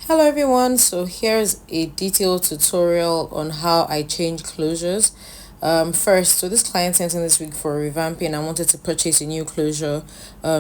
Hello everyone, so here's a detailed tutorial on how I change closures. First, so this client sent in this week for revamping. I wanted to purchase a new closure.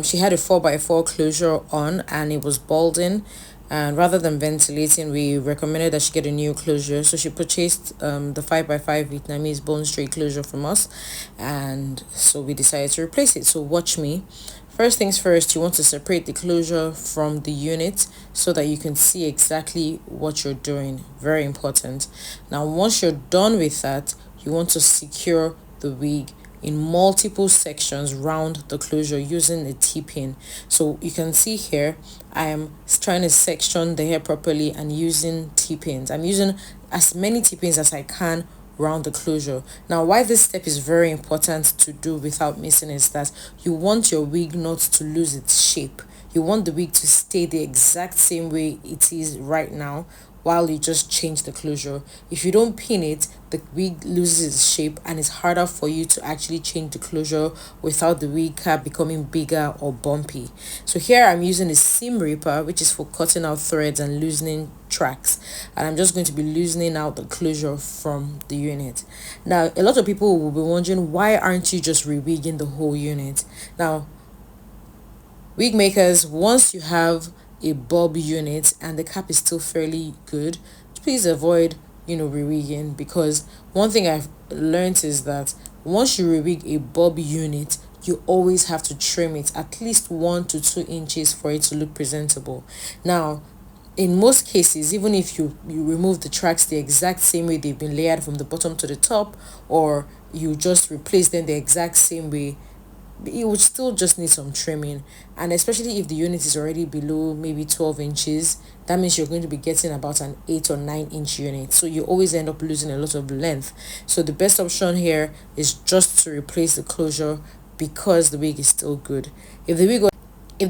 She had a 4x4 closure on and it was balding, and rather than ventilating we recommended that she get a new closure, so she purchased the 5x5 Vietnamese bone straight closure from us, and so we decided to replace it. So watch me. First things first, you want to separate the closure from the unit so that you can see exactly what you're doing. Very important. Now, once you're done with that, you want to secure the wig in multiple sections round the closure using a T-pin. So you can see here, I am trying to section the hair properly and using T-pins. I'm using as many T-pins as I can round the closure. Now, why this step is very important to do without missing is that you want your wig not to lose its shape. You want the wig to stay the exact same way it is right now while you just change the closure. If you don't pin it, the wig loses its shape and it's harder for you to actually change the closure without the wig cap becoming bigger or bumpy. So here I'm using a seam ripper, which is for cutting out threads and loosening tracks, and I'm just going to be loosening out the closure from the unit. Now, a lot of people will be wondering, why aren't you just rewigging the whole unit? Now, wig makers, once you have a bob unit and the cap is still fairly good, please avoid rewigging, because one thing I've learned is that once you rewig a bob unit, you always have to trim it at least 1 to 2 inches for it to look presentable. Now, in most cases, even if you remove the tracks the exact same way they've been layered from the bottom to the top, or you just replace them the exact same way, it would still just need some trimming. And especially if the unit is already below maybe 12 inches, that means you're going to be getting about an 8 or 9 inch unit, so you always end up losing a lot of length. So the best option here is just to replace the closure because the wig is still good. If the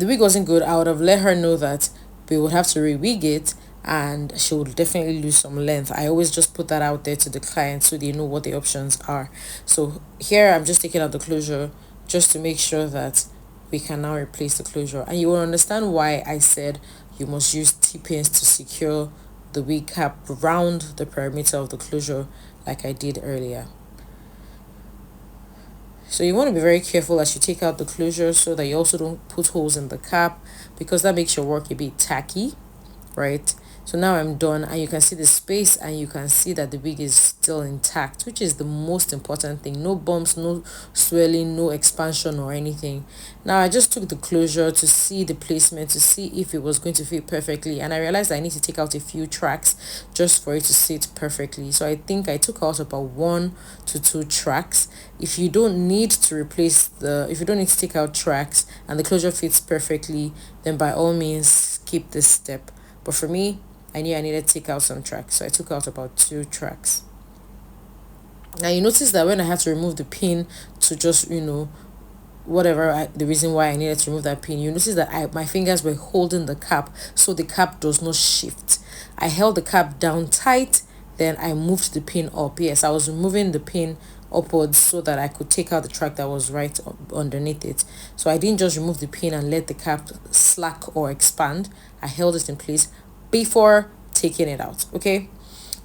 wig wasn't good, I would have let her know that we would have to rewig it and she would definitely lose some length. I always just put that out there to the client so they know what the options are. So here I'm just taking out the closure just to make sure that we can now replace the closure, and you will understand why I said you must use T-pins to secure the wig cap around the perimeter of the closure like I did earlier. So you want to be very careful as you take out the closure so that you also don't put holes in the cap, because that makes your work a bit tacky, right? So now I'm done, and you can see the space and you can see that the wig is still intact, which is the most important thing. No bumps, no swelling, no expansion or anything. Now I just took the closure to see the placement, to see if it was going to fit perfectly, and I realized I need to take out a few tracks just for it to sit perfectly. So I think I took out about 1 to 2 tracks. If you don't need to take out tracks and the closure fits perfectly, then by all means skip this step. But for me, I knew I needed to take out some tracks, so I took out about 2 tracks. Now you notice that when I had to remove the pin to just the reason why I needed to remove that pin, you notice that my fingers were holding the cap so the cap does not shift. I held the cap down tight, then I moved the pin up. Yes, I was removing the pin upwards so that I could take out the track that was right underneath it. So I didn't just remove the pin and let the cap slack or expand. I held it in place before taking it out. Okay,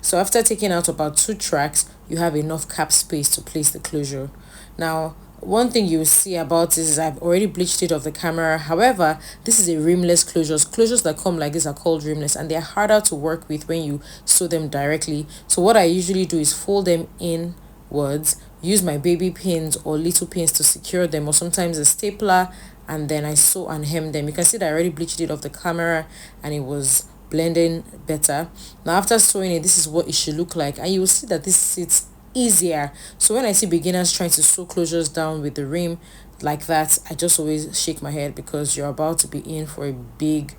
so after taking out about 2 tracks, you have enough cap space to place the closure. Now, one thing you see about this is I've already bleached it off the camera. However, this is a rimless closures that come like this are called rimless, and they're harder to work with when you sew them directly. So what I usually do is fold them inwards, use my baby pins or little pins to secure them, or sometimes a stapler, and then I sew and hem them. You can see that I already bleached it off the camera and it was blending better. Now after sewing it, this is what it should look like, and you will see that this sits easier. So when I see beginners trying to sew closures down with the rim like that, I just always shake my head, because you're about to be in for a big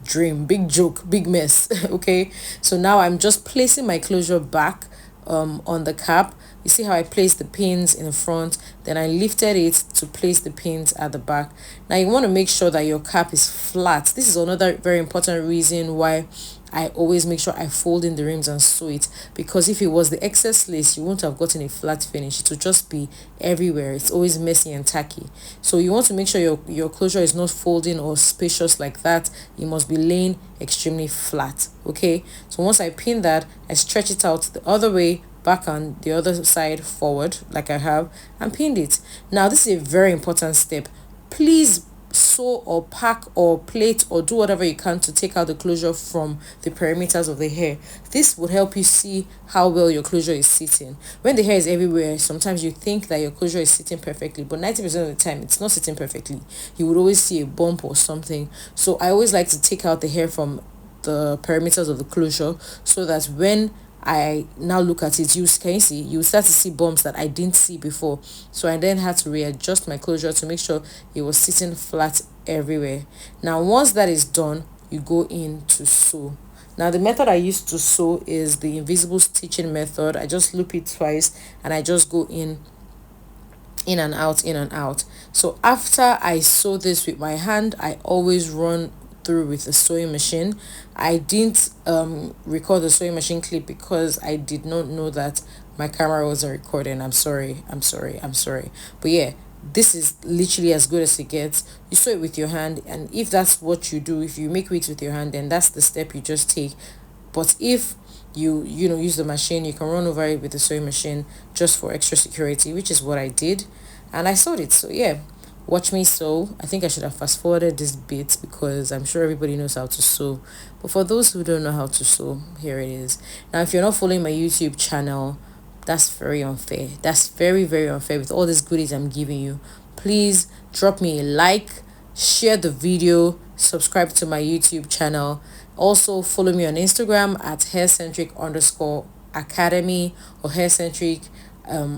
dream, big joke, big mess. Okay, so now I'm just placing my closure back on the cap. You see how I placed the pins in the front, then I lifted it to place the pins at the back. Now you want to make sure that your cap is flat. This is another very important reason why I always make sure I fold in the rims and sew it, because if it was the excess lace, you won't have gotten a flat finish. It will just be everywhere. It's always messy and tacky. So you want to make sure your closure is not folding or spacious like that. It must be laying extremely flat. Okay, so once I pin that, I stretch it out the other way, back on the other side forward like I have, and pinned it. Now this is a very important step. Please sew or pack or plait or do whatever you can to take out the closure from the perimeters of the hair. This would help you see how well your closure is sitting. When the hair is everywhere, sometimes you think that your closure is sitting perfectly, but 90% of the time it's not sitting perfectly. You would always see a bump or something. So I always like to take out the hair from the perimeters of the closure, so that when I now look at it, you start to see bumps that I didn't see before. So I then had to readjust my closure to make sure it was sitting flat everywhere. Now once that is done, you go in to sew. Now the method I used to sew is the invisible stitching method. I just loop it twice and I just go in and out, in and out. So after I sew this with my hand, I always run through with the sewing machine. I didn't record the sewing machine clip because I did not know that my camera wasn't recording. I'm sorry. But yeah, this is literally as good as it gets. You sew it with your hand, and if that's what you do, if you make wigs with your hand, then that's the step you just take. But if you use the machine, you can run over it with the sewing machine just for extra security, which is what I did, and I sewed it. So yeah, watch me sew. I think I should have fast forwarded this bit because I'm sure everybody knows how to sew, but for those who don't know how to sew, here it is. Now if you're not following my YouTube channel, that's very unfair. That's very, very unfair with all these goodies I'm giving you. Please drop me a like, share the video, subscribe to my YouTube channel. Also follow me on Instagram at haircentric_academy or haircentric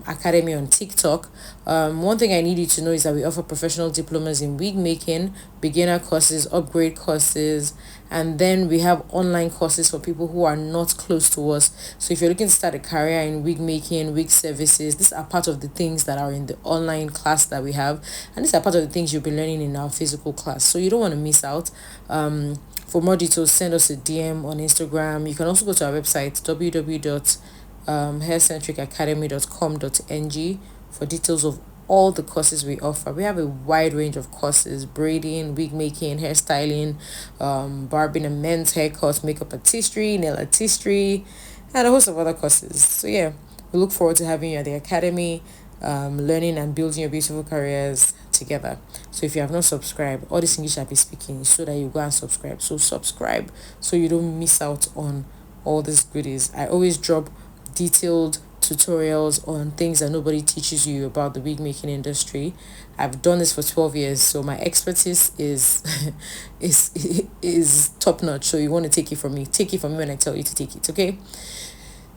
academy on TikTok. One thing I need you to know is that we offer professional diplomas in wig making, beginner courses, upgrade courses, and then we have online courses for people who are not close to us. So if you're looking to start a career in wig making, wig services, these are part of the things that are in the online class that we have, and these are part of the things you'll be learning in our physical class, so you don't want to miss out. For more details, send us a DM on Instagram. You can also go to our website www.haircentricacademy.com.ng for details of all the courses we offer. We have a wide range of courses: braiding, wig making, hairstyling, barbing and men's haircuts, makeup artistry, nail artistry, and a host of other courses. So yeah, we look forward to having you at the academy, learning and building your beautiful careers together. So if you have not subscribed, all this English I'll be speaking is so that you go and subscribe. So subscribe so you don't miss out on all these goodies. I always drop detailed tutorials on things that nobody teaches you about the wig making industry. I've done this for 12 years, so my expertise is is top notch. So you want to take it from me when I tell you to take it, okay?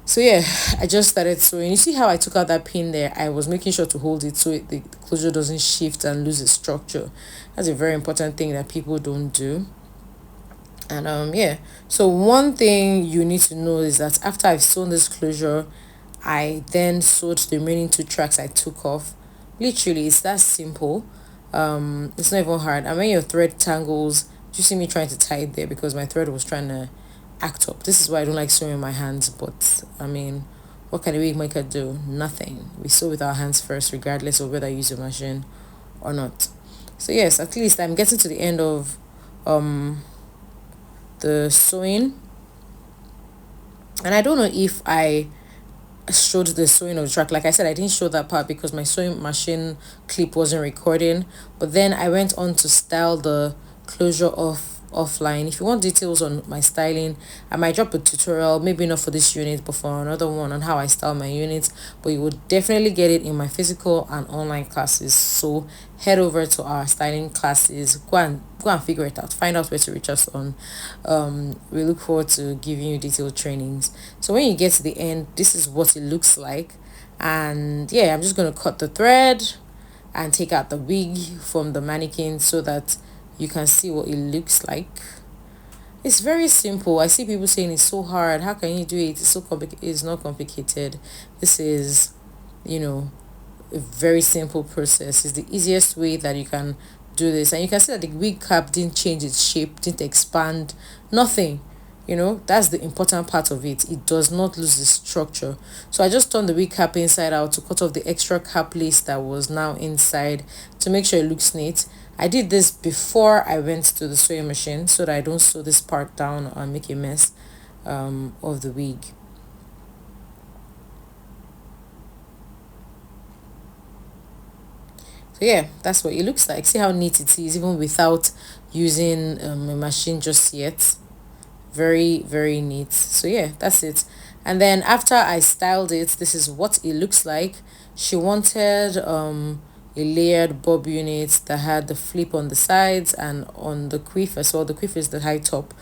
So yeah, I just started sewing. You see how I took out that pin there? I was making sure to hold it so the closure doesn't shift and lose its structure. That's a very important thing that people don't do. And yeah, so one thing you need to know is that after I've sewn this closure, I then sewed the remaining two tracks I took off. Literally, it's that simple. It's not even hard. And when your thread tangles, you see me trying to tie it there because my thread was trying to act up. This is why I don't like sewing with my hands, but I mean, what can a wig maker do? Nothing. We sew with our hands first, regardless of whether I use a machine or not. So yes, at least I'm getting to the end of the sewing, and I don't know if I showed the sewing of the track. Like I said, I didn't show that part because my sewing machine clip wasn't recording, but then I went on to style the closure offline. If you want details on my styling, I might drop a tutorial, maybe not for this unit but for another one, on how I style my units, but you would definitely get it in my physical and online classes. So head over to our styling classes, go and figure it out, find out where to reach us on. We look forward to giving you detailed trainings. So when you get to the end, this is what it looks like. And yeah, I'm just going to cut the thread and take out the wig from the mannequin so that you can see what it looks like. It's very simple. I see people saying it's so hard. How can you do it? It's so complicated. It's not complicated. This is, a very simple process. It's the easiest way that you can do this. And you can see that the wig cap didn't change its shape, didn't expand, nothing. That's the important part of it. It does not lose the structure. So I just turned the wig cap inside out to cut off the extra cap lace that was now inside to make sure it looks neat. I did this before I went to the sewing machine so that I don't sew this part down and make a mess of the wig. So yeah, that's what it looks like. See how neat it is even without using a machine just yet. Very, very neat. So yeah, that's it. And then after I styled it, this is what it looks like. She wanted a layered bob unit that had the flip on the sides and on the quiff as well. The quiff is the high top,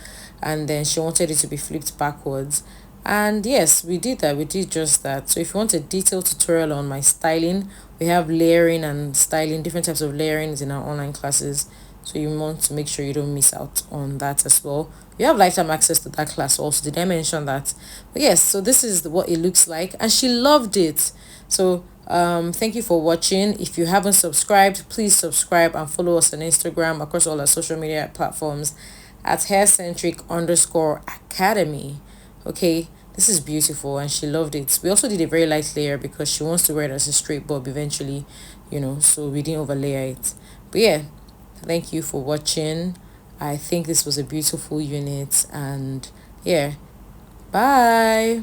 and then she wanted it to be flipped backwards. And yes, we did that. We did just that. So if you want a detailed tutorial on my styling, we have layering and styling, different types of layerings in our online classes. So you want to make sure you don't miss out on that as well. You have lifetime access to that class also. Did I mention that? But yes, so this is what it looks like, and she loved it. So thank you for watching. If you haven't subscribed, please subscribe and follow us on Instagram across all our social media platforms at haircentric_academy. Okay, this is beautiful and she loved it. We also did a very light layer because she wants to wear it as a straight bob eventually, so we didn't overlay it. But yeah, thank you for watching. I think this was a beautiful unit, and yeah, bye.